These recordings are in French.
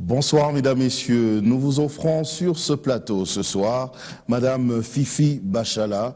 Bonsoir mesdames, messieurs. Nous vous offrons sur ce plateau ce soir Madame Fifi Bachala,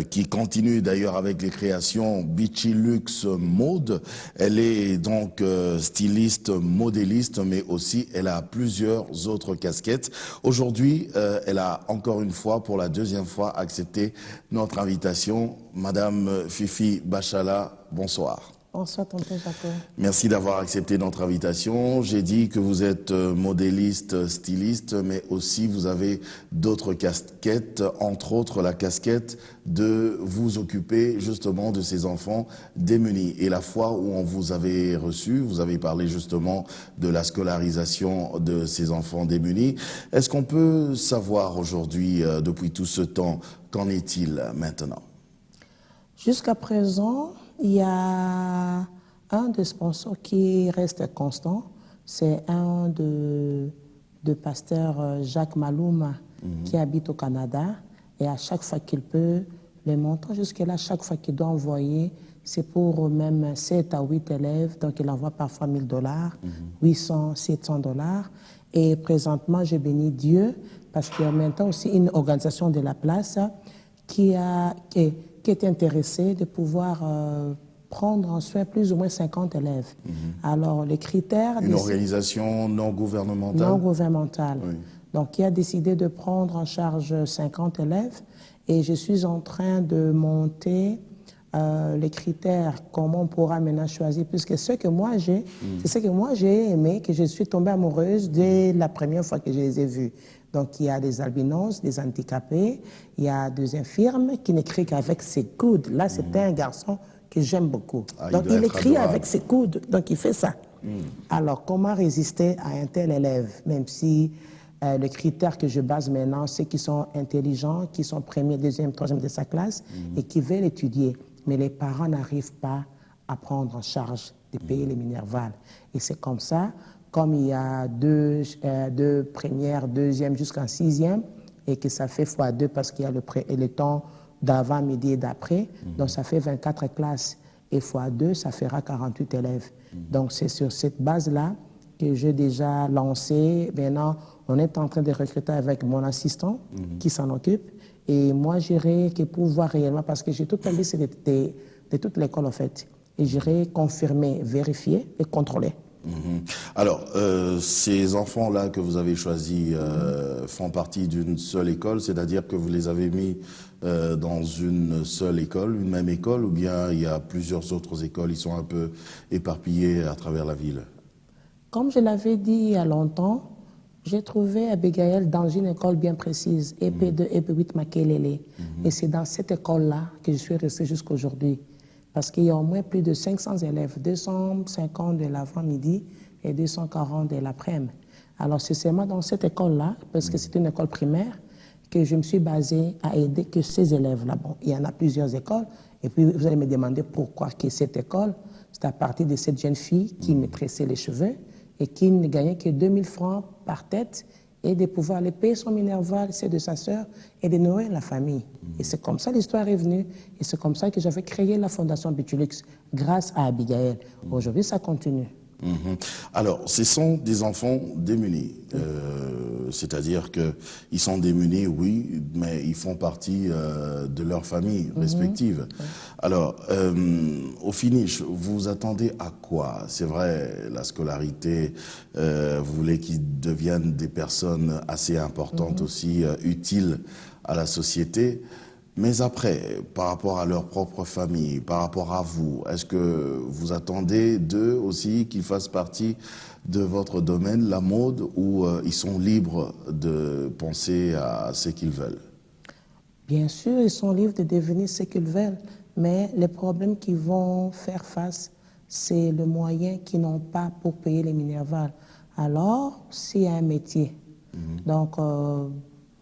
qui continue d'ailleurs avec les créations Beachy Luxe Mode. Elle est donc styliste, modéliste, mais aussi elle a plusieurs autres casquettes. Aujourd'hui, elle a encore une fois, pour la deuxième fois, accepté notre invitation. Madame Fifi Bachala, bonsoir. Bonsoir, tonton Jacob. Merci d'avoir accepté notre invitation. J'ai dit que vous êtes modéliste, styliste, mais aussi vous avez d'autres casquettes, entre autres la casquette de vous occuper justement de ces enfants démunis. Et la fois où on vous avait reçu, vous avez parlé justement de la scolarisation de ces enfants démunis. Est-ce qu'on peut savoir aujourd'hui, depuis tout ce temps, qu'en est-il maintenant? Jusqu'à présent, il y a un des sponsors qui reste constant, c'est un de pasteur Jacques Malouma qui habite au Canada. Et à chaque fois qu'il peut, les montants jusque-là, chaque fois qu'il doit envoyer, c'est pour même 7 à 8 élèves. Donc il envoie parfois $1000, 800, 700 $. Et présentement, je bénis Dieu parce qu'il y a maintenant aussi une organisation de la place qui est intéressé de pouvoir prendre en soin plus ou moins 50 élèves. Alors, les critères... Une organisation non gouvernementale? Non gouvernementale. Oui. Donc, qui a décidé de prendre en charge 50 élèves. Et je suis en train de monter les critères, comment on pourra maintenant choisir. Puisque ce que moi j'ai, c'est ce que moi j'ai aimé, que je suis tombée amoureuse dès la première fois que je les ai vus. Donc, il y a des albinos, des handicapés, il y a des infirmes qui n'écrit qu'avec ses coudes. Là, c'était un garçon que j'aime beaucoup. Donc, il écrit avec ses coudes, donc il fait ça. Alors, comment résister à un tel élève, même si le critère que je base maintenant, c'est qu'ils sont intelligents, qui sont premier, deuxième, troisième de sa classe et qui veulent étudier. Mais les parents n'arrivent pas à prendre en charge de payer les minervales. Et c'est comme ça. Comme il y a deux premières, deuxième jusqu'en sixième, et que ça fait x2 parce qu'il y a le temps d'avant, midi et d'après, donc ça fait 24 classes. Et x2, ça fera 48 élèves. Donc c'est sur cette base-là que j'ai déjà lancé. Maintenant, on est en train de recruter avec mon assistant qui s'en occupe. Et moi, j'irai que pour voir réellement, parce que j'ai toute la liste de toute l'école en fait. Et j'irai confirmer, vérifier et contrôler. Alors, ces enfants-là que vous avez choisis font partie d'une seule école, c'est-à-dire que vous les avez mis dans une seule école, une même école, ou bien il y a plusieurs autres écoles, ils sont un peu éparpillés à travers la ville? Comme je l'avais dit il y a longtemps, j'ai trouvé Abigail dans une école bien précise, EP2, EP8 Makelele. Et c'est dans cette école-là que je suis restée jusqu'à aujourd'hui. Parce qu'il y a au moins plus de 500 élèves, 250 de l'avant-midi et 240 de l'après-midi. Alors c'est seulement dans cette école-là, parce que c'est une école primaire, que je me suis basée à aider que ces élèves-là. Bon, il y en a plusieurs écoles, et puis vous allez me demander pourquoi que cette école, c'est à partir de cette jeune fille qui me tressait les cheveux et qui ne gagnait que 2000 francs par tête, et de pouvoir aller payer son minerval, c'est de sa sœur, et de nourrir la famille. Et c'est comme ça l'histoire est venue, et c'est comme ça que j'avais créé la Fondation Beachy Luxe, grâce à Abigail. Aujourd'hui, ça continue. Alors, ce sont des enfants démunis, c'est-à-dire qu'ils sont démunis, oui, mais ils font partie de leur famille respective. Alors, au finish, vous vous attendez à quoi? C'est vrai, la scolarité, vous voulez qu'ils deviennent des personnes assez importantes aussi, utiles à la société. Mais après, par rapport à leur propre famille, par rapport à vous, est-ce que vous attendez d'eux aussi qu'ils fassent partie de votre domaine, la mode, ou ils sont libres de penser à ce qu'ils veulent? Bien sûr, ils sont libres de devenir ce qu'ils veulent, mais les problèmes qu'ils vont faire face, c'est le moyen qu'ils n'ont pas pour payer les minervales. Alors, s'il y a un métier, donc...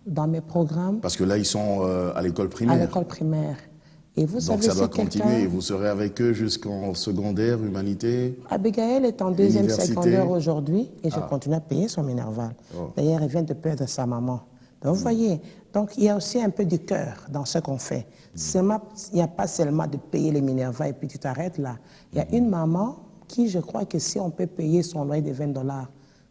dans mes programmes. Parce que là, ils sont à l'école primaire. À l'école primaire. Et vous donc savez, ça doit continuer et vous serez avec eux jusqu'en secondaire, humanité? Abigail est en deuxième secondaire aujourd'hui et je continue à payer son minerval. D'ailleurs, elle vient de perdre sa maman. Donc vous voyez, donc il y a aussi un peu du cœur dans ce qu'on fait. Il n'y a pas seulement de payer les minervals et puis tu t'arrêtes là. Il y a une maman qui, je crois que si on peut payer son loyer de $20,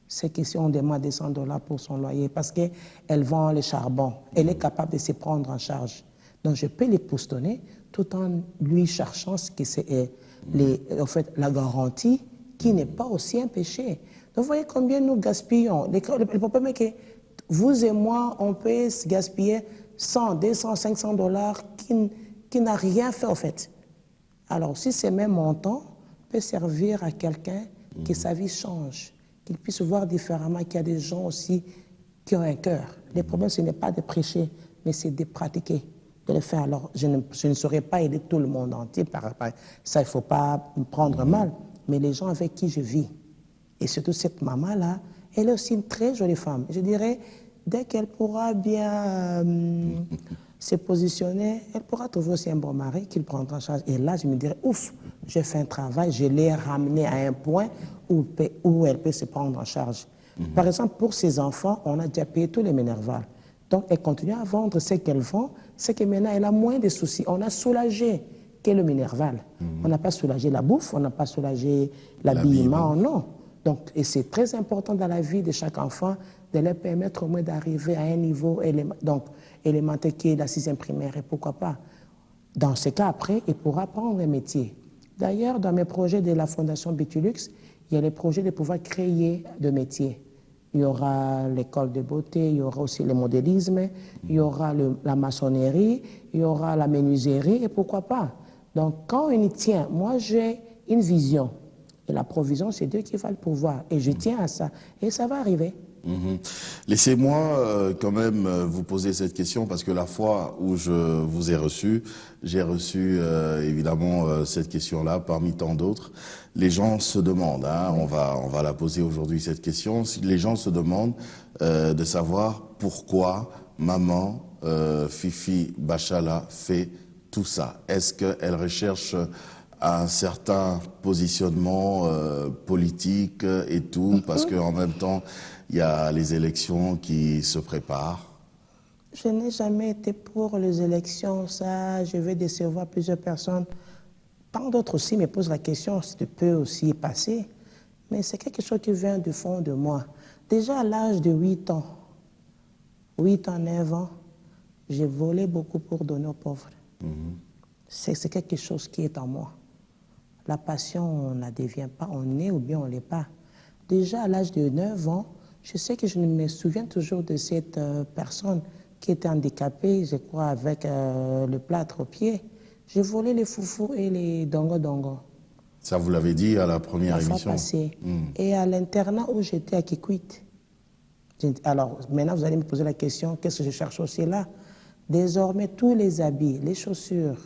c'est que si on demande des $100 pour son loyer, parce qu'elle vend le charbon, elle est capable de se prendre en charge. Donc je peux les postonner tout en lui cherchant ce que c'est en fait, la garantie qui n'est pas aussi un péché. Donc vous voyez combien nous gaspillons. Le problème est que vous et moi, on peut se gaspiller 100, 200, $500 qui n'a rien fait en fait. Alors si ces mêmes montants peuvent servir à quelqu'un que sa vie change, qu'il puisse voir différemment qu'il y a des gens aussi qui ont un cœur. Le problème, ce n'est pas de prêcher, mais c'est de pratiquer, de le faire. Alors, je ne saurais pas aider tout le monde entier, ça, il ne faut pas me prendre mal, mais les gens avec qui je vis, et surtout cette maman-là, elle est aussi une très jolie femme. Je dirais, dès qu'elle pourra bien se positionner, elle pourra trouver aussi un bon mari qui le prendra en charge. Et là, je me dirais, ouf, j'ai fait un travail, je l'ai ramené à un point où elle peut se prendre en charge. Par exemple, pour ses enfants, on a déjà payé tous les Minerval. Donc, elle continue à vendre ce qu'elle vend, c'est que maintenant, elle a moins de soucis. On a soulagé que le Minerval. On n'a pas soulagé la bouffe, on n'a pas soulagé l'habillement, non. Donc, et c'est très important dans la vie de chaque enfant de leur permettre au moins d'arriver à un niveau élémentaire qui est la 6e primaire, et pourquoi pas. Dans ce cas, après, il pourra apprendre un métier. D'ailleurs, dans mes projets de la Fondation Bitulux, il y a les projets de pouvoir créer de métiers. Il y aura l'école de beauté, il y aura aussi le modélisme, il y aura la maçonnerie, il y aura la menuiserie, et pourquoi pas. Donc, quand on y tient, moi j'ai une vision. Et la provision, c'est Dieu qui va le pouvoir. Et je tiens à ça. Et ça va arriver. Laissez-moi quand même vous poser cette question, parce que la fois où je vous ai reçu, j'ai reçu évidemment cette question-là parmi tant d'autres. Les gens se demandent, hein, on va la poser aujourd'hui cette question, les gens se demandent de savoir pourquoi maman Fifi Bachala fait tout ça. Est-ce qu'elle recherche un certain positionnement politique et tout, parce qu'en même temps, il y a les élections qui se préparent? Je n'ai jamais été pour les élections, ça, je vais décevoir plusieurs personnes. Tant d'autres aussi me posent la question, ça peut aussi passer, mais c'est quelque chose qui vient du fond de moi. Déjà à l'âge de 8 ans, 9 ans, j'ai volé beaucoup pour donner aux pauvres. C'est quelque chose qui est en moi. La passion, on ne la devient pas, on est ou bien on ne l'est pas. Déjà à l'âge de 9 ans, je sais que je me souviens toujours de cette personne qui était handicapée, je crois, avec le plâtre au pied. J'ai volé les foufous et les dongo-dongo. Ça, vous l'avez dit à la première La fois émission. passée. Et à l'internat où j'étais à Kikwit. Alors, maintenant, vous allez me poser la question, qu'est-ce que je cherche aussi là? Désormais, tous les habits, les chaussures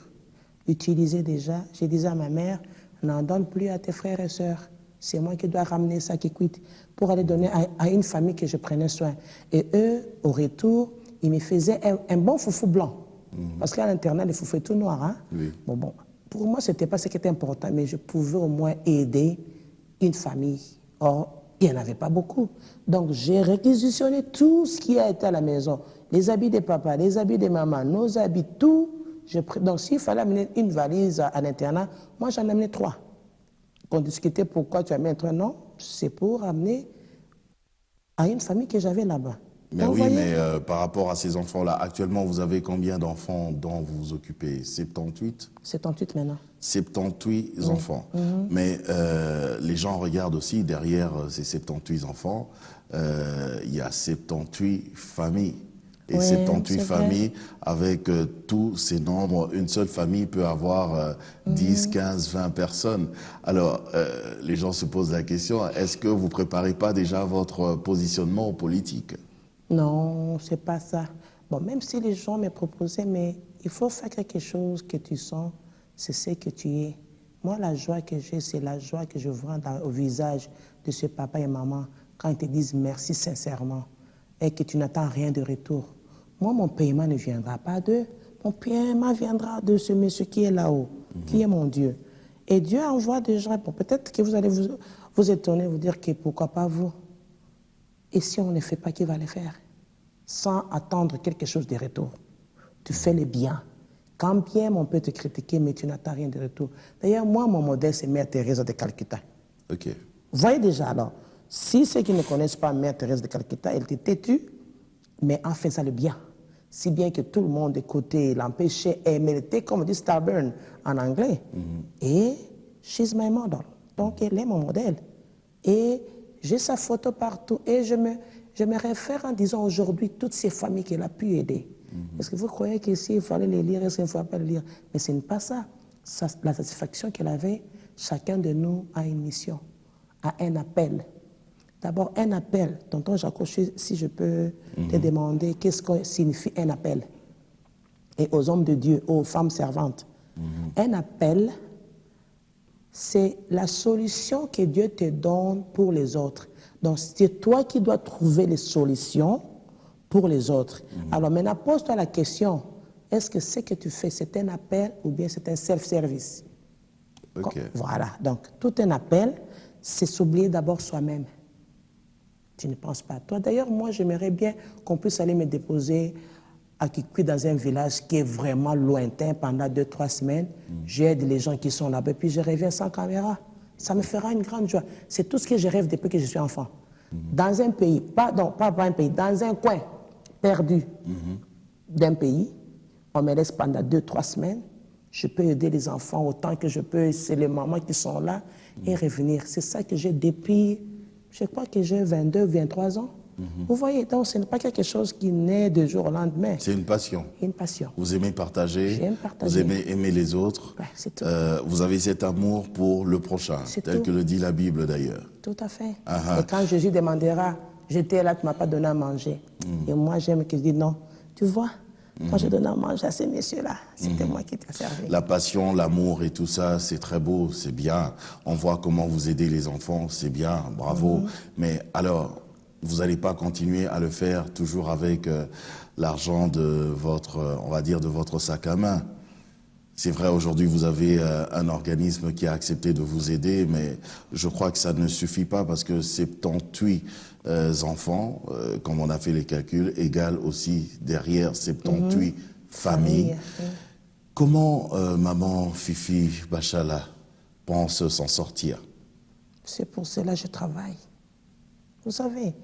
utilisées déjà, je disais à ma mère, n'en donne plus à tes frères et sœurs. C'est moi qui dois ramener ça qui quitte pour aller donner à une famille que je prenais soin. Et eux, au retour, ils me faisaient un bon foufou blanc. Parce qu'à l'internat, le foufou est tout noir. Hein? Oui. Bon, pour moi, ce n'était pas ce qui était important, mais je pouvais au moins aider une famille. Or, il n'y en avait pas beaucoup. Donc, j'ai réquisitionné tout ce qui a été à la maison. Les habits des papas, les habits des mamans, nos habits, tout. Donc, s'il fallait amener une valise à l'internat, moi, j'en ai amené 3. On discutait pourquoi tu as mis un 3. Non, c'est pour amener à une famille que j'avais là-bas. Mais donc, oui, voyez, mais par rapport à ces enfants-là, actuellement, vous avez combien d'enfants dont vous vous occupez? 78? 78 maintenant. 78 enfants. Mais les gens regardent aussi, derrière ces 78 enfants, il y a 78 familles. Et Oui, 78 c'est familles, avec tous ces nombres, une seule famille peut avoir 10, 15, 20 personnes. Alors, les gens se posent la question, est-ce que vous ne préparez pas déjà votre positionnement politique? Non, c'est pas ça. Bon, même si les gens me proposaient, mais il faut faire quelque chose que tu sens, c'est ce que tu es. Moi, la joie que j'ai, c'est la joie que je vois au visage de ce papa et maman quand ils te disent merci sincèrement et que tu n'attends rien de retour. Moi, mon paiement ne viendra pas d'eux. Mon paiement viendra de ce monsieur qui est là-haut, qui est mon Dieu. Et Dieu envoie des gens. Bon, peut-être que vous allez vous étonner, vous dire que pourquoi pas vous. Et si on ne fait pas, qui va le faire? Sans attendre quelque chose de retour. Tu fais le bien. Quand bien on peut te critiquer, mais tu n'attends rien de retour. D'ailleurs, moi, mon modèle, c'est Mère Teresa de Calcutta. Ok. Vous voyez déjà alors, Si ceux qui ne connaissent pas Mère Thérèse de Calcutta, elle était têtue, mais en faisant le bien. Si bien que tout le monde écoutait, l'empêchait, et elle était, comme on dit, stubborn en anglais. Et she's my model. Donc, elle est mon modèle. Et j'ai sa photo partout. Et je me réfère en disant aujourd'hui toutes ces familles qu'elle a pu aider. Est-ce que vous croyez qu'ici, il fallait les lire, est-ce qu'il ne fallait pas les lire? Mais ce n'est pas ça. La satisfaction qu'elle avait, chacun de nous a une mission, a un appel. D'abord, un appel. Tonton Jaco, si je peux te demander qu'est-ce que signifie un appel. Et aux hommes de Dieu, aux femmes servantes. Un appel, c'est la solution que Dieu te donne pour les autres. Donc, c'est toi qui dois trouver les solutions pour les autres. Alors maintenant, pose-toi la question, est-ce que ce que tu fais, c'est un appel ou bien c'est un self-service? Voilà. Donc, tout un appel, c'est s'oublier d'abord soi-même. Tu ne penses pas à toi. D'ailleurs, moi, j'aimerais bien qu'on puisse aller me déposer à Kikui dans un village qui est vraiment lointain pendant 2-3 semaines. J'aide les gens qui sont là-bas, puis je reviens sans caméra. Ça me fera une grande joie. C'est tout ce que je rêve depuis que je suis enfant. Dans un pays, pas un pays, dans un coin perdu d'un pays, on me laisse pendant 2-3 semaines. Je peux aider les enfants autant que je peux, c'est les mamans qui sont là, et revenir. C'est ça que j'ai depuis, je crois que j'ai 22, 23 ans. Vous voyez, donc ce n'est pas quelque chose qui naît de jour au lendemain. C'est une passion. Une passion. Vous aimez partager, J'aime partager. vous aimez aimer les autres. Ouais, c'est tout. Vous avez cet amour pour le prochain, tel tout. que le dit la Bible d'ailleurs. Tout à fait. Et quand Jésus demandera, j'étais là, tu ne m'as pas donné à manger. Et moi, j'aime qu'il dise non. Tu vois, quand je donne à manger à ces messieurs-là, c'était moi qui t'ai servi. La passion, l'amour et tout ça, c'est très beau, c'est bien. On voit comment vous aidez les enfants, c'est bien, bravo. Mais alors, vous n'allez pas continuer à le faire toujours avec l'argent de votre, on va dire, de votre sac à main. C'est vrai, aujourd'hui, vous avez un organisme qui a accepté de vous aider, mais je crois que ça ne suffit pas parce que 78 enfants, comme on a fait les calculs, égale aussi derrière 78 familles. Comment maman Fifi Bachala pense s'en sortir? C'est pour cela que je travaille. Vous savez,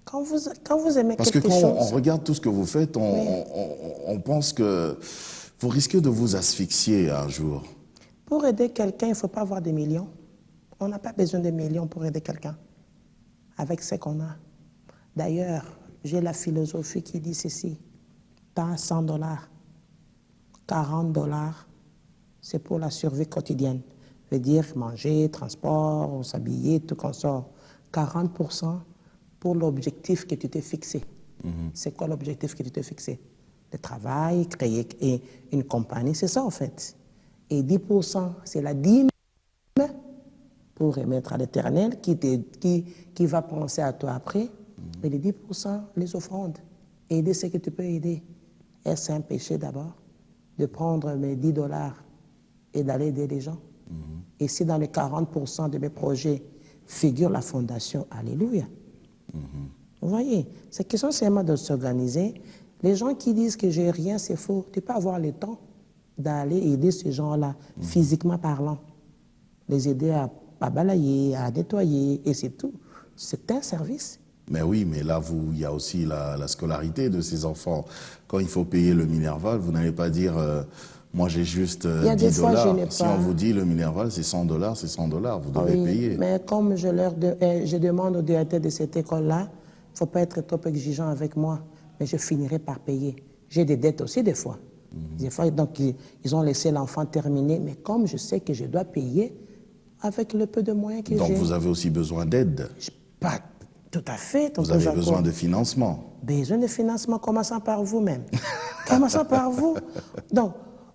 quand vous aimez parce quelque chose... Parce que quand on regarde tout ce que vous faites, on pense que vous risquez de vous asphyxier un jour. Pour aider quelqu'un, il ne faut pas avoir des millions. On n'a pas besoin de millions pour aider quelqu'un, avec ce qu'on a. D'ailleurs, j'ai la philosophie qui dit ceci, pas $100, $40, c'est pour la survie quotidienne. Veut dire manger, transport, s'habiller, tout qu'on sort. 40% pour l'objectif que tu t'es fixé. C'est quoi l'objectif que tu t'es fixé? Le travail, créer une compagnie, c'est ça en fait. Et 10%, c'est la dîme pour remettre à l'Éternel qui va penser à toi après. Et les 10%, les offrandes. Aider ce que tu peux aider. Est-ce un péché d'abord de prendre mes $10 et d'aller aider les gens? Et si dans les 40% de mes projets figure la fondation, alléluia. Vous voyez, c'est question seulement de s'organiser. Les gens qui disent que j'ai rien, c'est faux. Tu peux avoir le temps d'aller aider ces gens-là, physiquement parlant. Les aider à balayer, à nettoyer, et c'est tout. C'est un service. Mais oui, mais là, il y a aussi la scolarité de ces enfants. Quand il faut payer le Minerval, vous n'allez pas dire... moi, j'ai juste $10. Si on vous dit le Minerval, c'est $100, c'est $100. Vous devez payer. Mais comme je demande au directeur de cette école-là, il ne faut pas être trop exigeant avec moi, mais je finirai par payer. J'ai des dettes aussi des fois. Des fois, donc, ils ont laissé l'enfant terminer, mais comme je sais que je dois payer avec le peu de moyens que j'ai... Donc, vous avez aussi besoin d'aide? Pas tout à fait. Vous avez besoin de financement? Besoin de financement, commençant par vous-même. Commençant par vous. Donc,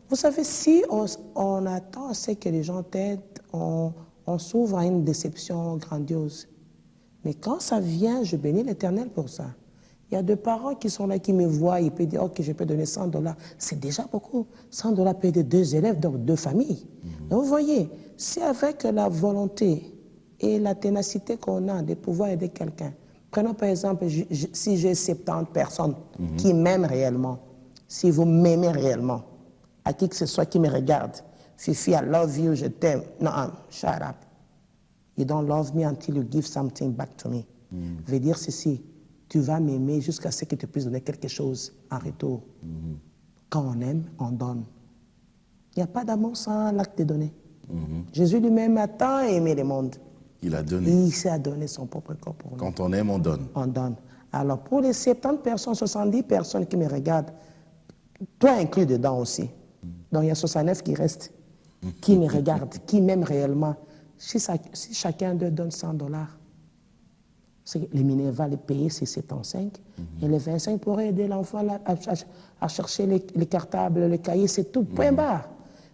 vous savez, si on attend à ce que les gens t'aident, on s'ouvre à une déception grandiose. Mais quand ça vient, je bénis l'Éternel pour ça. Il y a des parents qui sont là, qui me voient, ils peuvent dire, ok, je peux donner $100. C'est déjà beaucoup. $100 peut aider 2 élèves, donc 2 familles. Donc vous voyez, c'est avec la volonté et la ténacité qu'on a de pouvoir aider quelqu'un. Prenons par exemple, si j'ai 70 personnes qui m'aiment réellement, si vous m'aimez réellement, à qui que ce soit qui me regarde, Fifi, I love you, je t'aime. Non, shut up. You don't love me until you give something back to me. Veut dire ceci, tu vas m'aimer jusqu'à ce que tu puisses donner quelque chose en retour. Quand on aime, on donne. Il n'y a pas d'amour sans l'acte de donner. Jésus lui-même a tant aimé le monde. Il a donné. Il s'est donné son propre corps pour nous. Quand on aime, on donne. On donne. Alors, pour les 70 personnes, 70 personnes qui me regardent, toi inclus dedans aussi. Donc, il y a 69 qui restent, qui me regardent, qui m'aiment réellement. Si chacun d'eux donne $100, les Minerva les payer, c'est 75. Et les 25 pourraient aider l'enfant à chercher les cartables, les cahiers, c'est tout, point barre.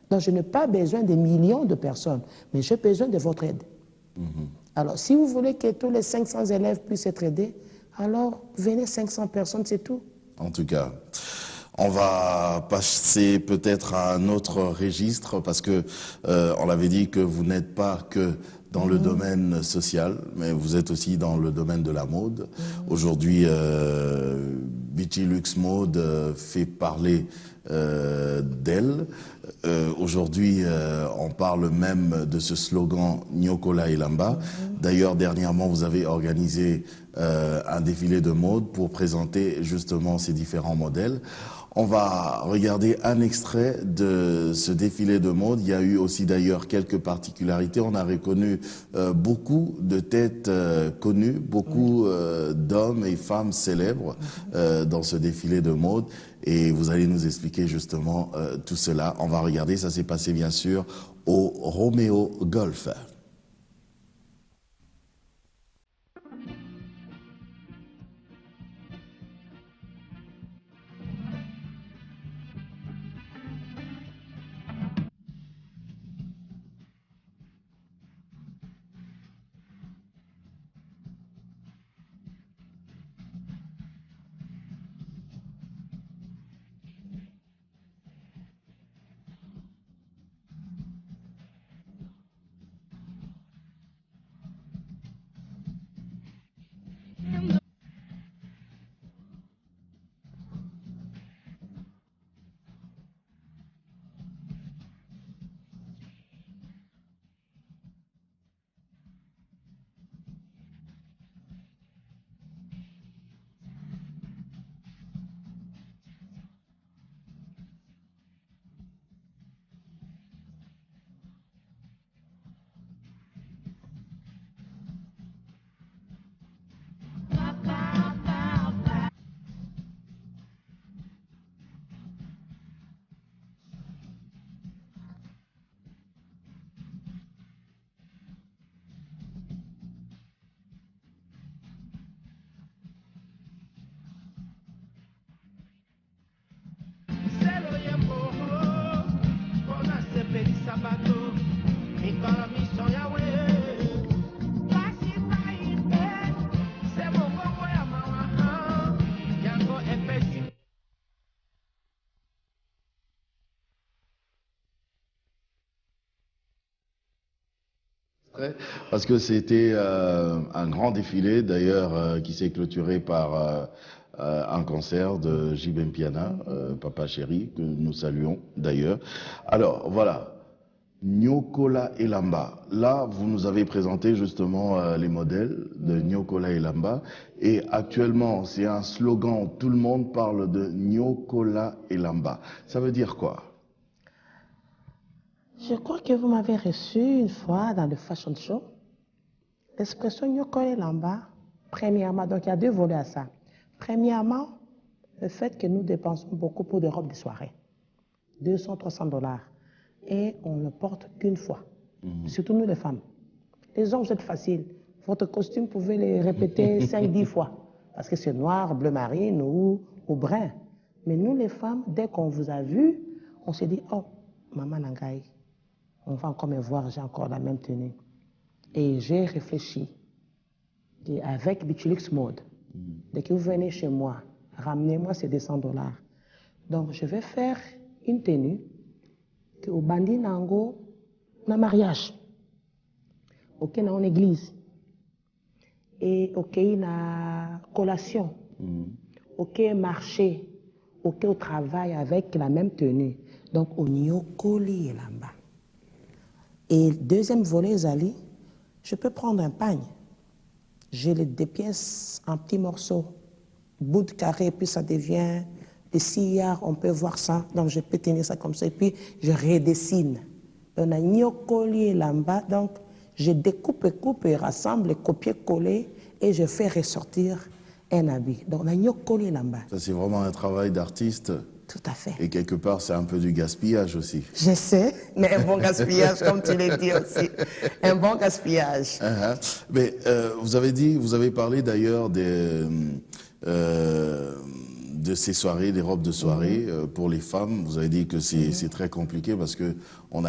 Donc, je n'ai pas besoin de millions de personnes, mais j'ai besoin de votre aide. Alors, si vous voulez que tous les 500 élèves puissent être aidés, alors venez 500 personnes, c'est tout. En tout cas, on va passer peut-être à un autre registre parce que on l'avait dit que vous n'êtes pas que dans le domaine social, mais vous êtes aussi dans le domaine de la mode. Aujourd'hui, Beachy Luxe Mode fait parler d'elle. Aujourd'hui, on parle même de ce slogan Nyokola Elamba. D'ailleurs, dernièrement, vous avez organisé un défilé de mode pour présenter justement ces différents modèles. On va regarder un extrait de ce défilé de mode. Il y a eu aussi d'ailleurs quelques particularités. On a reconnu beaucoup de têtes connues, beaucoup d'hommes et femmes célèbres dans ce défilé de mode. Et vous allez nous expliquer justement tout cela. On va regarder, ça s'est passé bien sûr au Romeo Golf. Parce que c'était un grand défilé, d'ailleurs, qui s'est clôturé par un concert de Jibem Piana, Papa Chéri, que nous saluons d'ailleurs. Alors, voilà, Nyokola Elamba. Là, vous nous avez présenté justement les modèles de Nyokola Elamba. Et actuellement, c'est un slogan, tout le monde parle de Nyokola Elamba. Ça veut dire quoi? Je crois que vous m'avez reçu une fois dans le fashion show. L'expression Nyokola Elamba, premièrement, donc il y a deux volets à ça. Premièrement, le fait que nous dépensons beaucoup pour des robes de soirée. 200, $300. Et on ne porte qu'une fois. Surtout nous les femmes. Les hommes, c'est facile. Votre costume, vous pouvez les répéter 5-10 fois. Parce que c'est noir, bleu marine ou brun. Mais nous les femmes, dès qu'on vous a vu, on s'est dit, oh, maman Nangaï, on va encore me voir, j'ai encore la même tenue. Et j'ai réfléchi. Et avec Beachy Luxe Mode, dès que vous venez chez moi, ramenez-moi ces $200. Donc, je vais faire une tenue que au bandi nango na mariage, ok na en église, et ok na collation, ok marché, ok au travail avec la même tenue. Donc, on y a collé là-bas. Et deuxième volet, Zali, Je peux prendre un pagne. J'ai des pièces en petits morceaux, bout de carré, puis ça devient des sillards, on peut voir ça. Donc je peux tenir ça comme ça, et puis je redessine. On a nyokoli lamba, donc je découpe, coupe et rassemble, copier-coller, et je fais ressortir un habit. Donc on a nyokoli lamba. Ça, c'est vraiment un travail d'artiste. Tout à fait. Et quelque part, c'est un peu du gaspillage aussi. Je sais, mais un bon gaspillage, comme tu l'as dit aussi. Un bon gaspillage. Mais vous avez parlé d'ailleurs de ces soirées, des robes de soirée pour les femmes. Vous avez dit que c'est très compliqué parce que on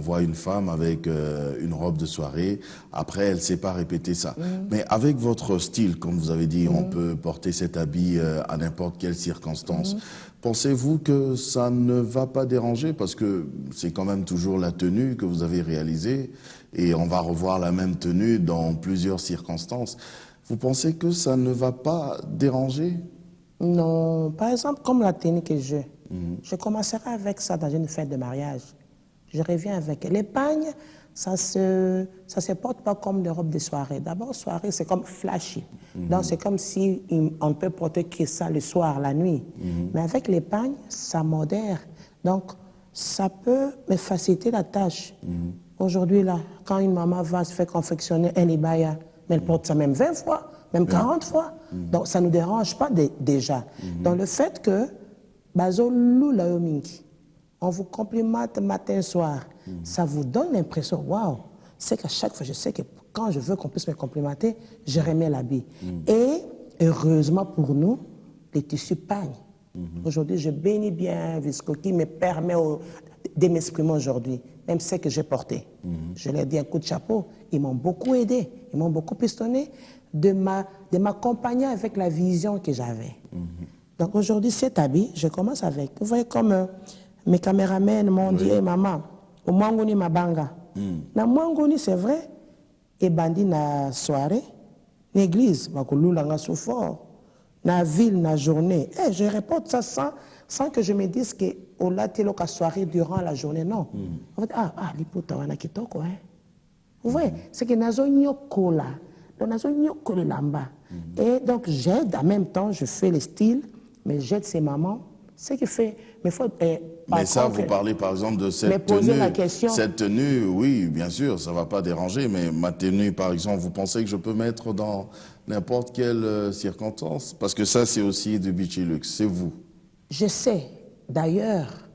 voit une femme avec une robe de soirée. Après, elle ne sait pas répéter ça. Mais avec votre style, comme vous avez dit, on peut porter cet habit à n'importe quelle circonstance. Pensez-vous que ça ne va pas déranger? Parce que c'est quand même toujours la tenue que vous avez réalisée et on va revoir la même tenue dans plusieurs circonstances. Vous pensez que ça ne va pas déranger? Non, par exemple, comme la tenue que j'ai, je commencerai avec ça dans une fête de mariage. Je reviens avec les pagnes, ça se porte pas comme des robes de soirée. D'abord, soirée, c'est comme flashy. Donc, c'est comme si on ne peut porter que ça le soir, la nuit. Mais avec les pagnes, ça modère. Donc, ça peut me faciliter la tâche. Aujourd'hui, là, quand une maman va se faire confectionner un ibaya, mais elle porte ça même 20 fois, même 40 fois. Donc, ça ne nous dérange pas déjà. Donc, le fait que, on vous complimente matin, soir, ça vous donne l'impression, waouh, c'est qu'à chaque fois, je sais que quand je veux qu'on puisse me complimenter, je remets l'habit. Et heureusement pour nous, les tissus pagnes. Aujourd'hui, je bénis bien Visco qui me permet de m'exprimer aujourd'hui, même ce que j'ai porté. Je leur ai dit un coup de chapeau, ils m'ont beaucoup aidé, ils m'ont beaucoup pistonné de m'accompagner avec la vision que j'avais. Donc aujourd'hui, cet habit, je commence avec. Vous voyez comme mes caméramens m'ont dit, hey, maman, au Mwangoni Mabanga. Na Mwangoni, c'est vrai, et bandi na soirée, l'église, makulula souffort, na ville, na journée. Et je répète ça sans que je me dise que au latelo ka soirée durant la journée, non. En fait, liputa wana kitoko, hein. Vous voyez, c'est que nazo nyoko là, donc nazo nyoko le lamba. Et donc j'aide, en même temps, je fais les styles, mais j'aide ces mamans. Ce qui fait, mais faut. Mais ça, vous parlez par exemple de cette tenue. La question. Cette tenue, oui, bien sûr, ça ne va pas déranger, mais ma tenue, par exemple, vous pensez que je peux mettre dans n'importe quelle circonstance? Parce que ça, c'est aussi du Bichilux, c'est vous. Je sais, d'ailleurs,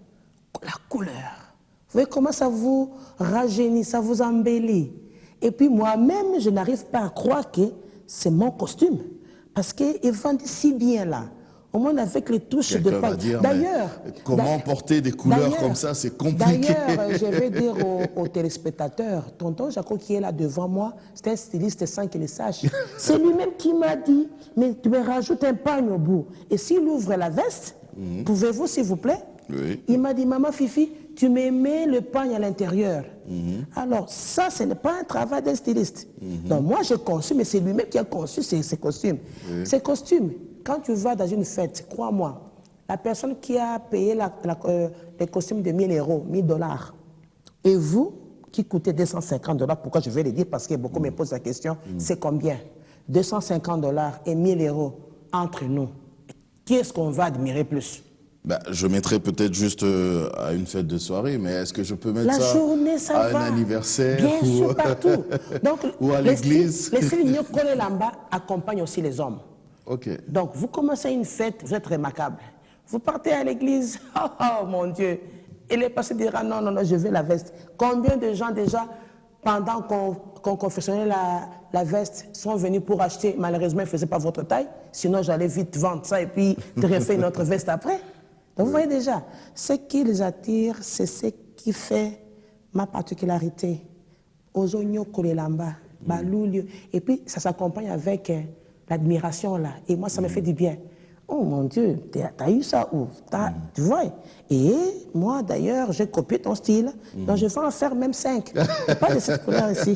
la couleur. Vous voyez comment ça vous rajeunit, ça vous embellit. Et puis moi-même, je n'arrive pas à croire que c'est mon costume. Parce qu'il vendent si bien là. Au moins avec les touches de paille. D'ailleurs, comment porter des couleurs comme ça, c'est compliqué. D'ailleurs, je vais dire aux téléspectateurs, tonton Jaco qui est là devant moi, c'est un styliste sans qu'il le sache. C'est lui-même qui m'a dit, mais tu me rajoutes un pagne au bout. Et s'il ouvre la veste, pouvez-vous s'il vous plaît? Oui. Il m'a dit, maman Fifi, tu me mets le pagne à l'intérieur. Alors ça, ce n'est pas un travail d'un styliste. Donc moi, j'ai conçu, mais c'est lui-même qui a conçu ces costumes. Ces costumes, quand tu vas dans une fête, crois-moi, la personne qui a payé les costumes de 1000 €, 1000 $, et vous, qui coûtez 250 $, pourquoi je vais le dire, parce que beaucoup me posent la question, c'est combien? 250 $ et 1000 € entre nous. Qui est-ce qu'on va admirer plus? Je mettrais peut-être juste à une fête de soirée, mais est-ce que je peux mettre la journée, ça à va. Un anniversaire Bien sûr, partout. Donc, ou à l'église? Les styles Nyokole Lamba accompagnent aussi les hommes. Okay. Donc, vous commencez une fête, vous êtes remarquable. Vous partez à l'église, oh mon Dieu. Et les pasteurs diront, non, non, non, je veux la veste. Combien de gens déjà, pendant qu'on confectionnait la veste, sont venus pour acheter? Malheureusement, ils ne faisaient pas votre taille. Sinon, j'allais vite vendre ça et puis te refaire une autre veste après. Donc, vous voyez déjà, ce qui les attire, c'est ce qui fait ma particularité. Ozonyo Kolelamba, Baloulio. Et puis, ça s'accompagne avec l'admiration là. Et moi, ça me fait du bien. Oh mon Dieu, t'as eu ça où? Tu vois? Et moi, d'ailleurs, j'ai copié ton style. Donc, je vais en faire même 5. Pas de cette couleur ici.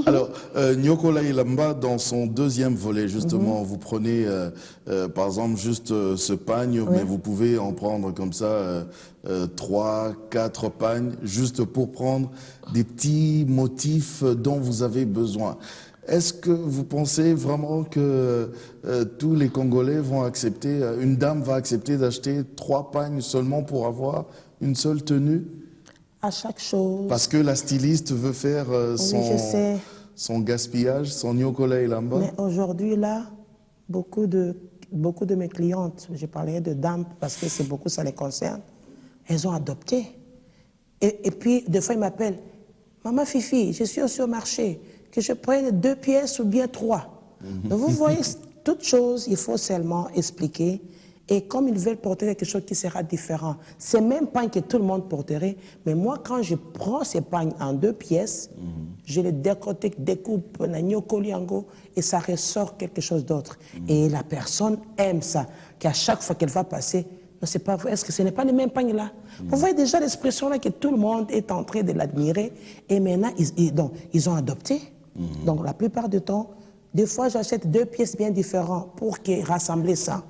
Alors, Nyokola Ilamba, dans son deuxième volet, justement, vous prenez, par exemple, juste ce pagne, mais vous pouvez en prendre comme ça 3, 4 pagnes, juste pour prendre des petits motifs dont vous avez besoin. Est-ce que vous pensez vraiment que tous les Congolais vont accepter, une dame va accepter d'acheter 3 pagnes seulement pour avoir une seule tenue? À chaque chose. Parce que la styliste veut faire Oui, je sais. son gaspillage, son Nyokola Ilamba. Mais aujourd'hui, là, beaucoup de mes clientes, je parlais de dames parce que c'est beaucoup, ça les concerne, elles ont adopté. Et puis, des fois, ils m'appellent, Maman Fifi, je suis aussi au marché, que je prenne 2 pièces ou bien 3. Donc, vous voyez, toute chose, il faut seulement expliquer. Et comme ils veulent porter quelque chose qui sera différent, c'est même pagne que tout le monde porterait. Mais moi, quand je prends ces pagnes en 2 pièces, je les découpe, et ça ressort quelque chose d'autre. Et la personne aime ça, qu'à chaque fois qu'elle va passer, non, c'est pas vrai, est-ce que ce n'est pas les mêmes pagnes là? Vous voyez déjà l'expression là que tout le monde est en train de l'admirer. Et maintenant, ils ont adopté. Donc la plupart du temps, des fois, j'achète 2 pièces bien différentes pour rassembler ça.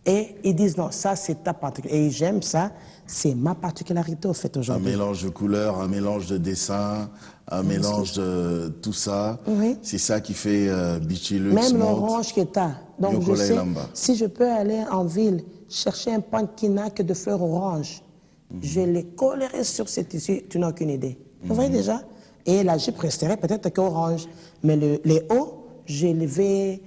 Et ils disent non, ça c'est ta particularité. Et j'aime ça, c'est ma particularité au fait Un aujourd'hui. mélange de couleurs, un mélange de dessins, un mélange de tout ça. Oui. C'est ça qui fait Bichilux. Même l'orange que tu as. Donc je sais, Ilamba. si je peux aller en ville chercher un pain qui n'a que de fleurs oranges, je les collerai sur ces tissus, tu n'as aucune idée. Vous voyez déjà? Et la jupe resterait peut-être qu'orange. Mais les hauts, je les vais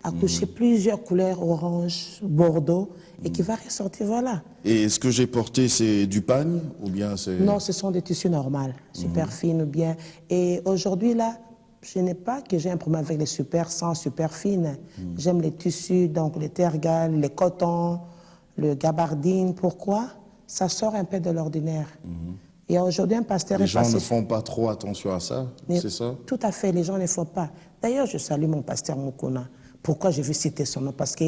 accoucher plusieurs couleurs, orange, bordeaux, et qui va ressortir, voilà. Et ce que j'ai porté, c'est du pagne ou bien c'est... Non, ce sont des tissus normaux, super fines ou bien. Et aujourd'hui, là, je n'ai pas que j'ai un problème avec les super sans super fines. J'aime les tissus, donc les tergales, les cotons, le gabardine. Pourquoi? Ça sort un peu de l'ordinaire. Et aujourd'hui, un pasteur Les est gens passé... ne font pas trop attention à ça, c'est ça? Tout à fait, les gens ne font pas. D'ailleurs, je salue mon pasteur Mukuna. Pourquoi je veux citer son nom? Parce que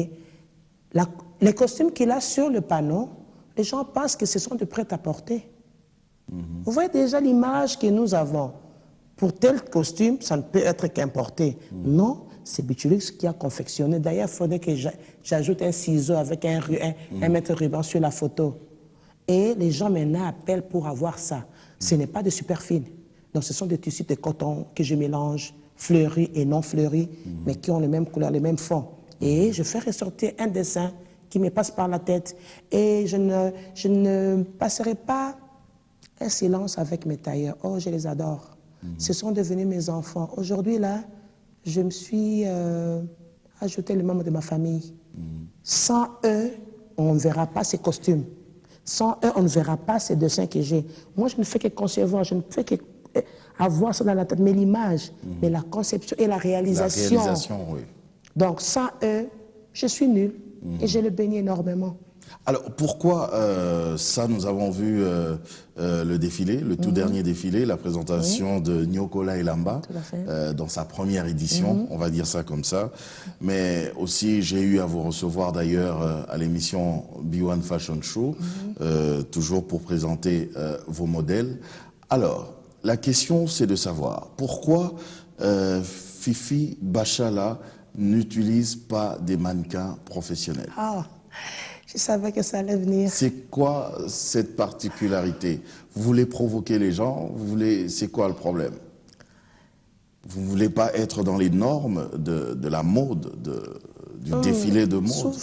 les costumes qu'il a sur le panneau, les gens pensent que ce sont de prêt-à-porter. Vous voyez déjà l'image que nous avons. Pour tel costume, ça ne peut être qu'importé. Non, c'est Bichilux qui a confectionné. D'ailleurs, il faudrait que j'ajoute un ciseau avec un mètre ruban sur la photo. Et les gens maintenant appellent pour avoir ça. Ce n'est pas de super fine. Donc ce sont des tissus de coton que je mélange, fleuris et non fleuris, mais qui ont les mêmes couleurs, les mêmes fonds. Et je fais ressortir un dessin qui me passe par la tête. Et je ne passerai pas un silence avec mes tailleurs. Oh, je les adore. Ce sont devenus mes enfants. Aujourd'hui, là, je me suis ajouté les membres de ma famille. Sans eux, on ne verra pas ces costumes. Sans eux, on ne verra pas ces dessins que j'ai. Moi, je ne fais que concevoir, je ne fais que avoir ça dans la tête, mais l'image, mais la conception et la réalisation. La réalisation, oui. Donc, sans eux, je suis nul et je le bénis énormément. Alors, pourquoi ça, nous avons vu le défilé, le tout dernier défilé, la présentation de Nyokola Ilamba, dans sa première édition, on va dire ça comme ça. Mais aussi, j'ai eu à vous recevoir d'ailleurs à l'émission B1 Fashion Show, toujours pour présenter vos modèles. Alors, la question, c'est de savoir pourquoi Fifi Bachala n'utilise pas des mannequins professionnels. Ah, je savais que ça allait venir. C'est quoi cette particularité? Vous voulez provoquer les gens? C'est quoi le problème? Vous ne voulez pas être dans les normes de la mode, du défilé de mode?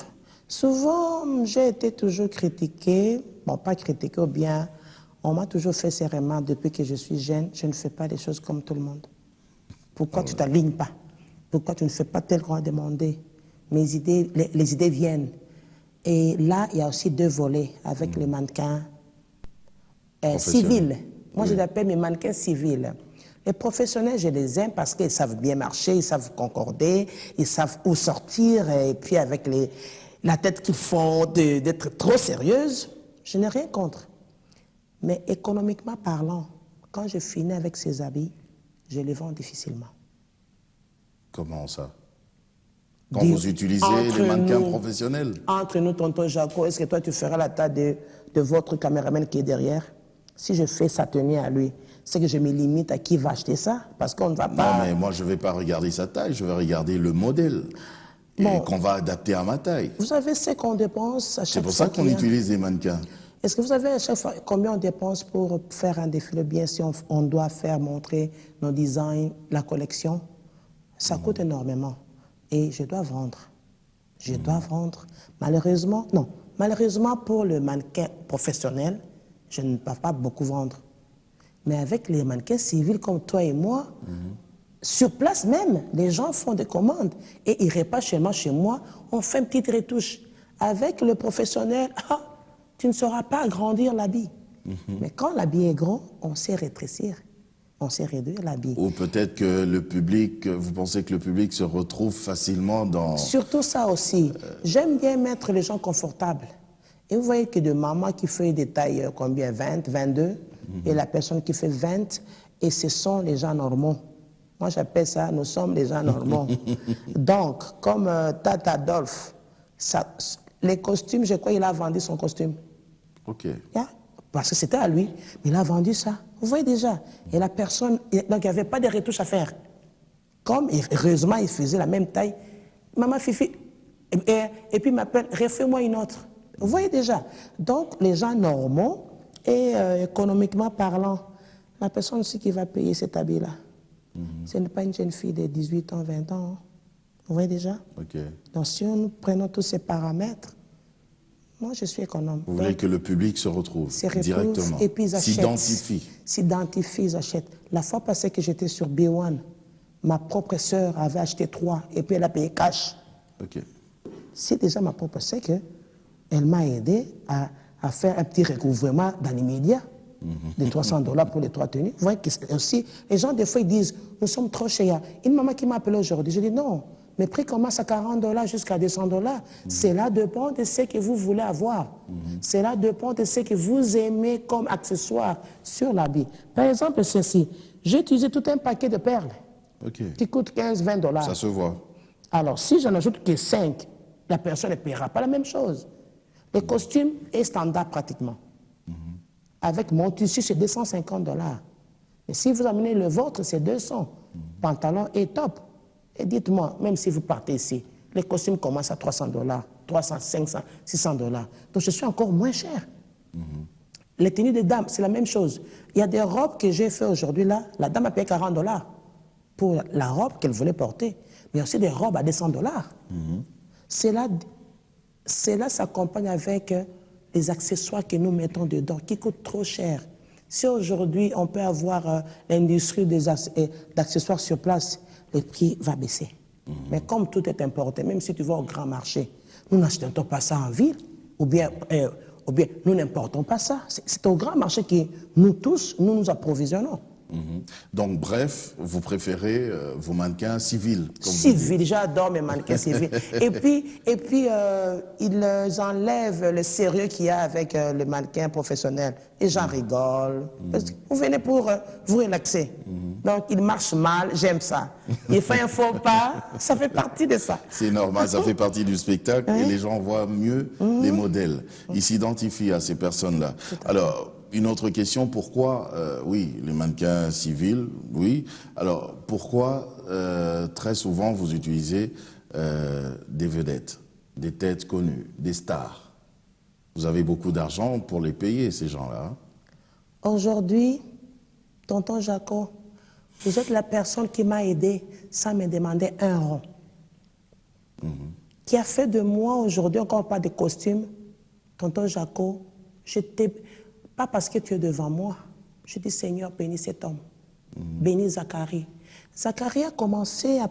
Souvent, j'ai été toujours critiquée, bon, pas critiquée, ou bien on m'a toujours fait ces remarques depuis que je suis jeune, je ne fais pas les choses comme tout le monde. Pourquoi tu t'alignes pas? Pourquoi tu ne fais pas tel qu'on a demandé? Les idées viennent. Et là, il y a aussi 2 volets avec les mannequins civils. Moi, je les appelle mes mannequins civils. Les professionnels, je les aime parce qu'ils savent bien marcher, ils savent concorder, ils savent où sortir. Et puis, avec la tête qu'ils font d'être trop sérieuse, je n'ai rien contre. Mais économiquement parlant, quand je finis avec ces habits, je les vends difficilement. Comment ça? Quand vous utilisez les mannequins professionnels. Entre nous, tonton Jaco, est-ce que toi, tu feras la taille de votre caméraman qui est derrière? Si je fais sa tenue à lui, c'est que je me limite à qui va acheter ça, parce qu'on ne va pas... Non, mais moi, je ne vais pas regarder sa taille, je vais regarder le modèle qu'on va adapter à ma taille. Vous savez ce qu'on dépense à chaque fois? C'est pour ça qu'on utilise des mannequins. Est-ce que vous savez à chaque fois combien on dépense pour faire un défilé bien si on doit faire montrer nos designs, la collection? Ça coûte énormément. Et je dois vendre. Je dois vendre. Malheureusement, non. Malheureusement, pour le mannequin professionnel, je ne peux pas beaucoup vendre. Mais avec les mannequins civils comme toi et moi, sur place même, les gens font des commandes. Et ils repassent chez moi, on fait une petite retouche. Avec le professionnel, tu ne sauras pas agrandir l'habit. Mais quand l'habit est grand, on sait rétrécir. On sait réduire l'habit. Ou peut-être que le public, vous pensez que le public se retrouve facilement dans... Surtout ça aussi. J'aime bien mettre les gens confortables. Et vous voyez que de maman qui fait des tailles combien, 20, 22, et la personne qui fait 20, et ce sont les gens normaux. Moi, j'appelle ça, nous sommes les gens normaux. Donc, comme Tata Adolphe, les costumes, je crois qu'il a vendu son costume. Ok. Yeah? Parce que c'était à lui, mais il a vendu ça. Vous voyez déjà. Et la personne, donc il n'y avait pas de retouches à faire. Comme, heureusement, il faisait la même taille. Maman Fifi, et puis il m'appelle, refais-moi une autre. Vous voyez déjà. Donc, les gens normaux, et économiquement parlant, la personne aussi qui va payer cet habit-là, ce n'est pas une jeune fille de 18 ans, 20 ans. Hein. Vous voyez déjà. Ok. Donc, si nous prenons tous ces paramètres, moi, je suis économe. Vous voulez que le public se retrouve directement, et puis ils achètent. s'identifie. S'identifie, ils achètent. La fois passée que j'étais sur B1, ma propre sœur avait acheté 3 et puis elle a payé cash. Ok. C'est déjà ma propre sœur qu'elle m'a aidé à faire un petit recouvrement dans les médias de $300 pour les 3 tenues. Vous voyez que aussi, les gens, des fois, ils disent, nous sommes trop chers. Une maman qui m'a appelé aujourd'hui, je dis non. Mes prix commencent à $40 jusqu'à $200. Cela dépend de ce que vous voulez avoir. Cela dépend de ce que vous aimez comme accessoire sur l'habit. Par exemple, ceci. J'ai utilisé tout un paquet de perles qui coûtent $15-20. Ça se voit. Alors, si j'en ajoute que 5, la personne ne paiera pas la même chose. Le costume est standard pratiquement. Avec mon tissu, c'est $250. Mais si vous amenez le vôtre, c'est 200. Pantalon est top. Et dites-moi, même si vous partez ici, les costumes commencent à $300, 300, 500, $600. Donc je suis encore moins cher. Les tenues des dames, c'est la même chose. Il y a des robes que j'ai fait aujourd'hui là, la dame a payé $40 pour la robe qu'elle voulait porter. Mais il y a aussi des robes à $200. Cela s'accompagne avec les accessoires que nous mettons dedans, qui coûtent trop cher. Si aujourd'hui on peut avoir l'industrie d'accessoires sur place, le prix va baisser. Mais comme tout est importé, même si tu vas au grand marché, nous n'achetons pas ça en ville, ou bien nous n'importons pas ça. C'est au grand marché que nous tous, nous nous approvisionnons. Donc, bref, vous préférez vos mannequins civils. Civils, j'adore mes mannequins civils. Et puis ils enlèvent le sérieux qu'il y a avec le mannequin professionnel. Les gens rigolent. Parce que vous venez pour vous relaxer. Donc, il marche mal, j'aime ça. Il fait un faux pas, ça fait partie de ça. C'est normal, ça fait partie du spectacle et les gens voient mieux les modèles. Ils s'identifient à ces personnes-là. Alors, une autre question, pourquoi, oui, les mannequins civils, oui. Alors, pourquoi très souvent vous utilisez des vedettes, des têtes connues, des stars? Vous avez beaucoup d'argent pour les payer, ces gens-là. Aujourd'hui, tonton Jaco, vous êtes la personne qui m'a aidé sans me demander un rond. Qui a fait de moi aujourd'hui, encore pas de costume, tonton Jaco, pas parce que tu es devant moi. Je dis, Seigneur, bénis cet homme. Bénis Zacharie. Zacharie a commencé à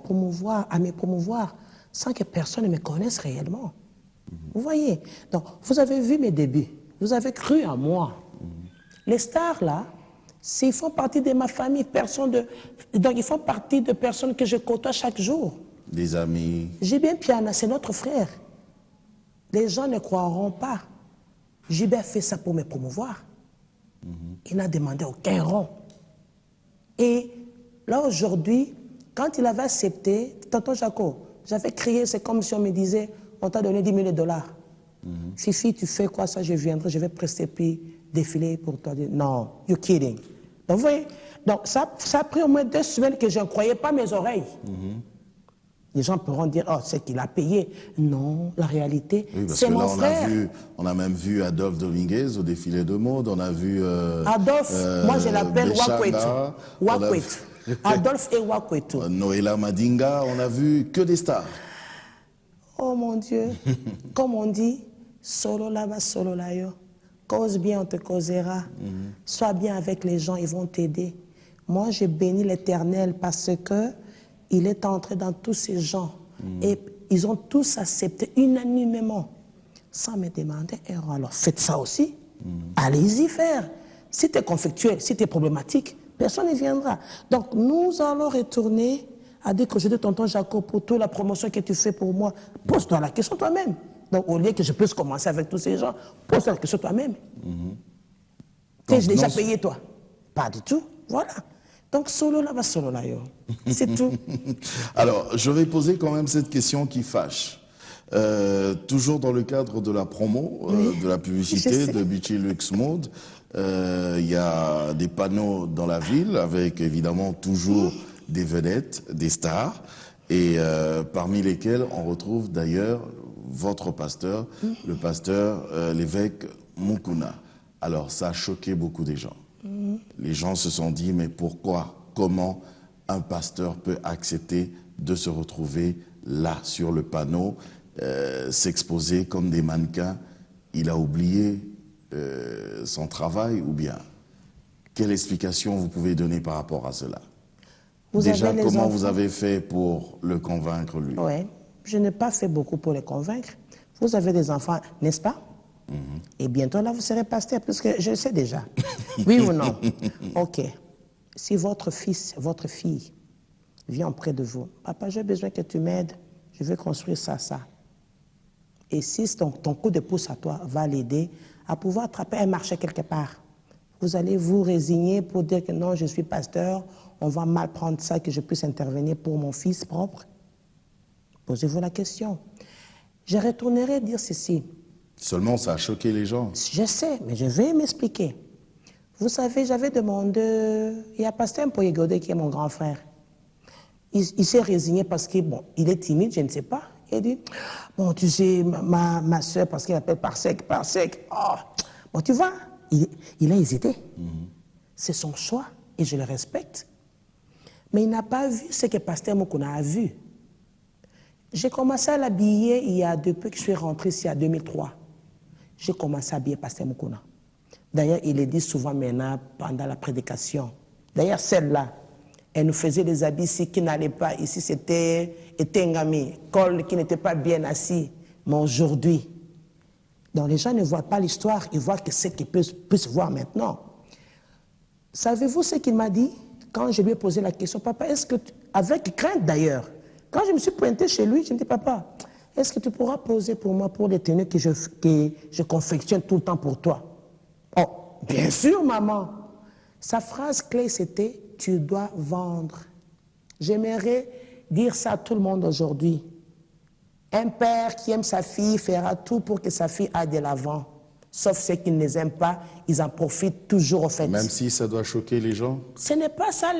me promouvoir sans que personne ne me connaisse réellement. Vous voyez? Donc, vous avez vu mes débuts. Vous avez cru en moi. Les stars, là, ils font partie de ma famille. Donc, ils font partie de personnes que je côtoie chaque jour. Des amis. Jibé Piana, c'est notre frère. Les gens ne croiront pas. Jibé a fait ça pour me promouvoir. Il n'a demandé aucun rond. Et là, aujourd'hui, quand il avait accepté, tonton Jaco, J'avais crié, c'est comme si on me disait, on t'a donné 10 000 $. Fifi, tu fais quoi ça? Je viendrai, je vais presser puis défiler pour toi. Non, you're kidding. Donc, vous voyez, donc ça a pris au moins 2 semaines que je ne croyais pas mes oreilles. Les gens pourront dire, oh, c'est qu'il a payé. Non, la réalité, Oui, parce c'est que mon là, frère. on a même vu Adolphe Dominguez au défilé de mode, on a vu... Adolphe, moi je l'appelle Wakwetu. Bechanga, Wakwetu. Adolphe et Wakwetu. Noëlla Madinga, on a vu que des stars. Oh mon Dieu, comme on dit, solo là-bas, solo là-yo. Cause bien, on te causera. Sois bien avec les gens, ils vont t'aider. Moi, je bénis l'Éternel parce que il est entré dans tous ces gens. Et ils ont tous accepté unanimement, sans me demander. Alors faites ça aussi. Allez-y faire. Si tu es conflictuel, si tu es problématique, personne ne viendra. Donc nous allons retourner à dire que je dis tonton Jacob, pour toute la promotion que tu fais pour moi, pose-toi la question toi-même. Donc au lieu que je puisse commencer avec tous ces gens, pose-toi la question toi-même. T'es déjà payé toi? Pas du tout. Voilà. Donc solo là-bas, solo là-yo. C'est tout. Alors, je vais poser quand même cette question qui fâche. Toujours dans le cadre de la promo, de la publicité de Bichi Lux Mode, il y a des panneaux dans la ville avec évidemment toujours des vedettes, des stars, et parmi lesquels on retrouve d'ailleurs votre pasteur, le pasteur, l'évêque Mukuna. Alors, ça a choqué beaucoup des gens. Les gens se sont dit, mais pourquoi, comment un pasteur peut accepter de se retrouver là, sur le panneau, s'exposer comme des mannequins? Il a oublié son travail ou bien? Quelle explication vous pouvez donner par rapport à cela? Déjà, comment vous avez fait pour le convaincre, lui? Oui, je n'ai pas fait beaucoup pour les convaincre. Vous avez des enfants, n'est-ce pas? Et bientôt, là, vous serez pasteur, puisque je le sais déjà. Oui ou non? OK. Si votre fils, votre fille vient auprès de vous, papa, j'ai besoin que tu m'aides, je veux construire ça, ça. Et si ton coup de pouce à toi va l'aider à pouvoir attraper un marché quelque part, vous allez vous résigner pour dire que non, je suis pasteur, on va mal prendre ça, que je puisse intervenir pour mon fils propre. Posez-vous la question. Je retournerai dire ceci. Seulement, ça a choqué les gens. Je sais, mais je vais m'expliquer. Vous savez, j'avais demandé... Il y a pasteur Mpoye Godé qui est mon grand frère. Il s'est résigné parce qu'il il est timide, je ne sais pas. Il a dit, bon, tu sais, ma soeur, parce qu'elle appelle Parsec. Oh. Bon, tu vois, il a hésité. C'est son choix et je le respecte. Mais il n'a pas vu ce que pasteur Mukuna a vu. J'ai commencé à l'habiller depuis que je suis rentré ici en 2003. J'ai commencé à habiller pasteur Mukuna. D'ailleurs, il le dit souvent maintenant pendant la prédication. D'ailleurs, celle-là, elle nous faisait des habits ici qui n'allaient pas. Ici, c'était Etengami, col qui n'était pas bien assis. Mais aujourd'hui, donc les gens ne voient pas l'histoire, ils voient que ce qu'ils peuvent voir maintenant. Savez-vous ce qu'il m'a dit quand je lui ai posé la question? Papa, est-ce que, avec crainte d'ailleurs, quand je me suis pointé chez lui, je me dis, papa, est-ce que tu pourras poser pour moi pour les tenues que je confectionne tout le temps pour toi? Oh, bien sûr, maman. Sa phrase clé, c'était, tu dois vendre. J'aimerais dire ça à tout le monde aujourd'hui. Un père qui aime sa fille fera tout pour que sa fille aille de l'avant. Sauf ceux qui ne les aiment pas, ils en profitent toujours au fait. Même si ça doit choquer les gens? Ce n'est pas ça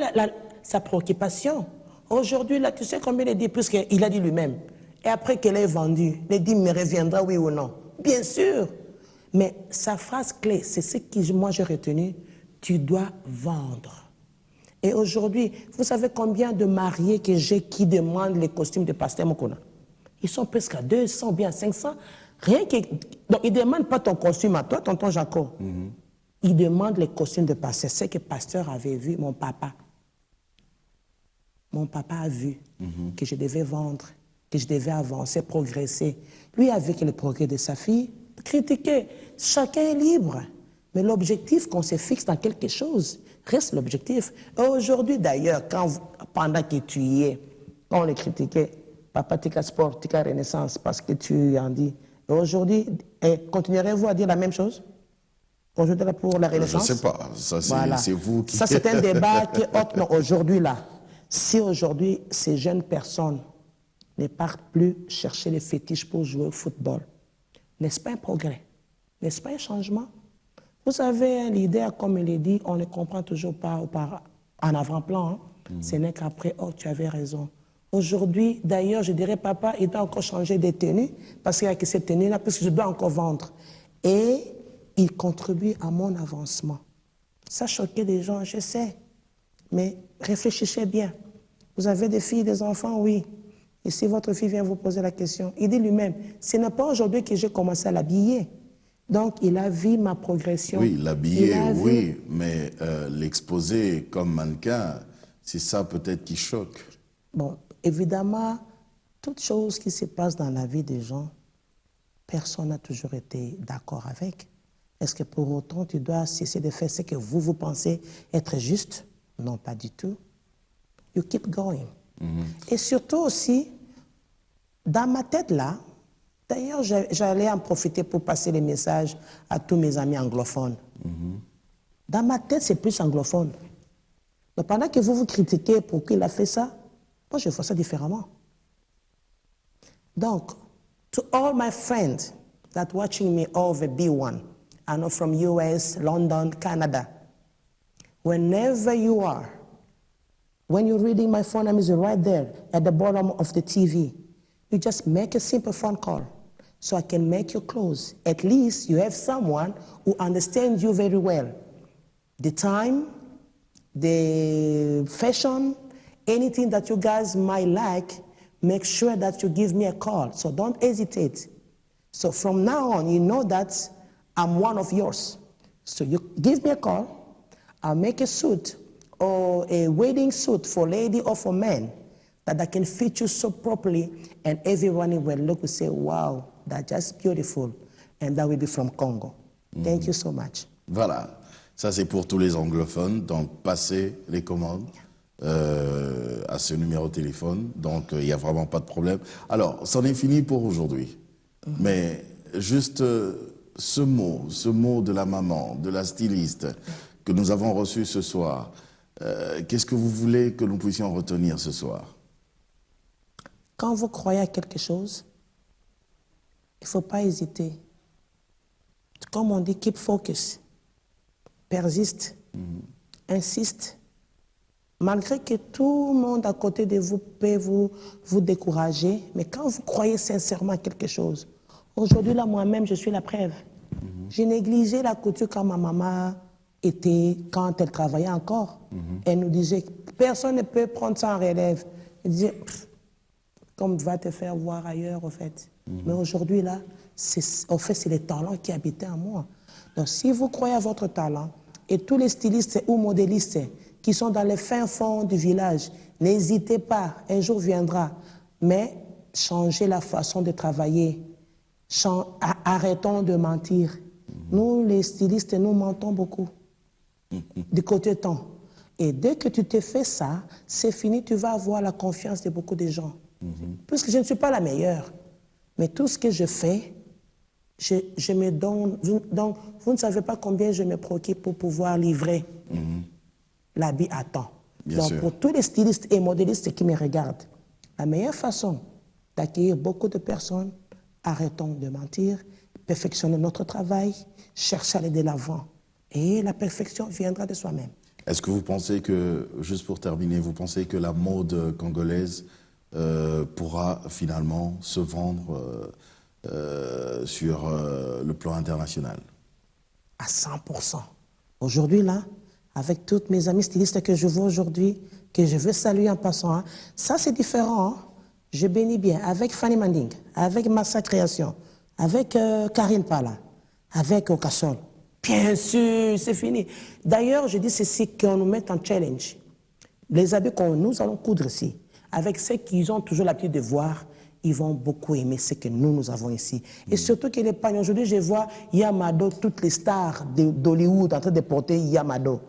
sa préoccupation. Aujourd'hui, là, tu sais combien il dit, puisqu'il a dit lui-même. Et après qu'elle ait vendu, il dit, me reviendra, oui ou non? Bien sûr. Mais sa phrase clé, c'est ce que moi j'ai retenu, tu dois vendre. Et aujourd'hui, vous savez combien de mariés que j'ai qui demandent les costumes de pasteur Mukuna? Ils sont presque à 200, bien à 500. Rien que... Donc, ils ne demandent pas ton costume à toi, tonton Jacob. Ils demandent les costumes de pasteur. C'est ce que le pasteur avait vu, mon papa. Mon papa a vu que je devais vendre, que je devais avancer, progresser. Lui, avec le progrès de sa fille, critiquer. Chacun est libre. Mais l'objectif qu'on se fixe dans quelque chose reste l'objectif. Aujourd'hui, d'ailleurs, pendant que tu y es, quand on le critiquait, papa, tika sport, tika renaissance, parce que tu en dis. Et aujourd'hui, continuerez-vous à dire la même chose? Aujourd'hui, là, pour la renaissance? Je ne sais pas. Ça, voilà. C'est vous qui... Ça, c'est un débat qui est autre. Non, aujourd'hui, là. Si aujourd'hui, ces jeunes personnes ne partent plus chercher les fétiches pour jouer au football. N'est-ce pas un progrès? N'est-ce pas un changement? Vous avez un leader, comme il est dit, on ne comprend toujours pas en avant-plan. Hein? Ce n'est qu'après, oh, tu avais raison. Aujourd'hui, d'ailleurs, je dirais, papa, il doit encore changer de tenue, parce qu'il y a que cette tenue-là, parce que je dois encore vendre. Et il contribue à mon avancement. Ça choquait des gens, je sais. Mais réfléchissez bien. Vous avez des filles, des enfants, oui. Et si votre fille vient vous poser la question, il dit lui-même, ce n'est pas aujourd'hui que j'ai commencé à l'habiller. Donc, il a vu ma progression. Oui, l'habiller, oui, mais l'exposer comme mannequin, c'est ça peut-être qui choque. Bon, évidemment, toute chose qui se passe dans la vie des gens, personne n'a toujours été d'accord avec. Est-ce que pour autant, tu dois cesser de faire ce que vous pensez être juste? Non, pas du tout. You keep going. Et surtout aussi, dans ma tête là, d'ailleurs, j'allais en profiter pour passer les messages à tous mes amis anglophones. Dans ma tête, c'est plus anglophone. Donc pendant que vous critiquez pour qu'il a fait ça, moi je fais ça différemment. Donc, to all my friends that watching me over B1, I know from US, London, Canada, whenever you are, when you're reading my phone number is right there at the bottom of the TV, you just make a simple phone call so I can make you close. At least you have someone who understands you very well. The time, the fashion, anything that you guys might like, make sure that you give me a call. So don't hesitate. So from now on, you know that I'm one of yours. So you give me a call, I'll make a suit or a wedding suit for lady or for men that I can fit you so properly, and everyone will look and say, wow, that's just beautiful. And that will be from Congo. Thank you so much. Voilà, ça c'est pour tous les anglophones, donc passez les commandes à ce numéro de téléphone, donc il n'y a vraiment pas de problème. Alors, c'en est fini pour aujourd'hui, mais juste ce mot de la maman, de la styliste que nous avons reçu ce soir, qu'est-ce que vous voulez que nous puissions retenir ce soir? Quand vous croyez à quelque chose, il ne faut pas hésiter. Comme on dit, keep focus. Persiste. Insiste. Malgré que tout le monde à côté de vous peut vous décourager, mais quand vous croyez sincèrement à quelque chose, aujourd'hui, là, moi-même, je suis la preuve. J'ai négligé la couture quand ma maman était, quand elle travaillait encore. Elle nous disait, personne ne peut prendre ça en relève. Elle disait, comme va te faire voir ailleurs, au fait. Mais aujourd'hui, là, en fait, c'est les talents qui habitaient en moi. Donc, si vous croyez à votre talent, et tous les stylistes ou modélistes qui sont dans les fins fonds du village, n'hésitez pas, un jour viendra, mais changez la façon de travailler. Arrêtons de mentir. Nous, les stylistes, nous mentons beaucoup. Du côté temps. Et dès que tu te fais ça, c'est fini, tu vas avoir la confiance de beaucoup de gens. Puisque je ne suis pas la meilleure, mais tout ce que je fais, je me donne. Donc, vous ne savez pas combien je me préoccupe pour pouvoir livrer l'habit à temps. Donc, pour tous les stylistes et modélistes qui me regardent, la meilleure façon d'accueillir beaucoup de personnes, arrêtons de mentir, perfectionnons notre travail, cherchons à aller de l'avant. Et la perfection viendra de soi-même. Est-ce que vous pensez que, juste pour terminer, vous pensez que la mode congolaise pourra finalement se vendre sur le plan international? À 100%. Aujourd'hui, là, avec toutes mes amis stylistes que je vois aujourd'hui, que je veux saluer en passant, hein, ça c'est différent. Hein. Je bénis bien avec Fanny Manding, avec Massa Création, avec Karine Pala, avec Okasol. Bien sûr, c'est fini. D'ailleurs, je dis ceci, qu'on nous mette en challenge. Les habits que nous allons coudre ici, avec ceux qui ont toujours l'habitude de voir, ils vont beaucoup aimer ce que nous avons ici. Et surtout que les pagnes, aujourd'hui, je vois Yamado, toutes les stars d'Hollywood en train de porter Yamado.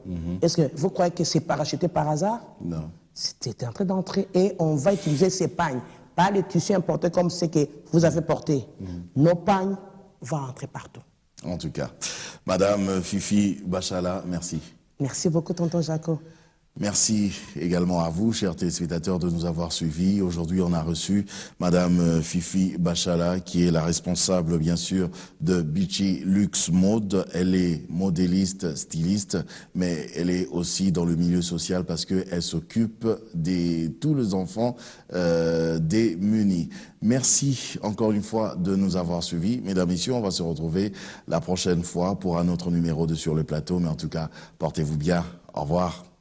Est-ce que vous croyez que c'est parachuté par hasard? Non. C'était en train d'entrer et on va utiliser ces pagnes, pas les tissus importés comme ceux que vous avez portés. Nos pagnes vont entrer partout. En tout cas. Madame Fifi Bachala, merci. Merci beaucoup, tonton Jaco. Merci également à vous, chers téléspectateurs, de nous avoir suivis. Aujourd'hui, on a reçu Madame Fifi Bachala, qui est la responsable, bien sûr, de Bichi Luxe Mode. Elle est modéliste, styliste, mais elle est aussi dans le milieu social parce qu'elle s'occupe de tous les enfants démunis. Merci encore une fois de nous avoir suivis. Mesdames et messieurs, on va se retrouver la prochaine fois pour un autre numéro de Sur le Plateau. Mais en tout cas, portez-vous bien. Au revoir.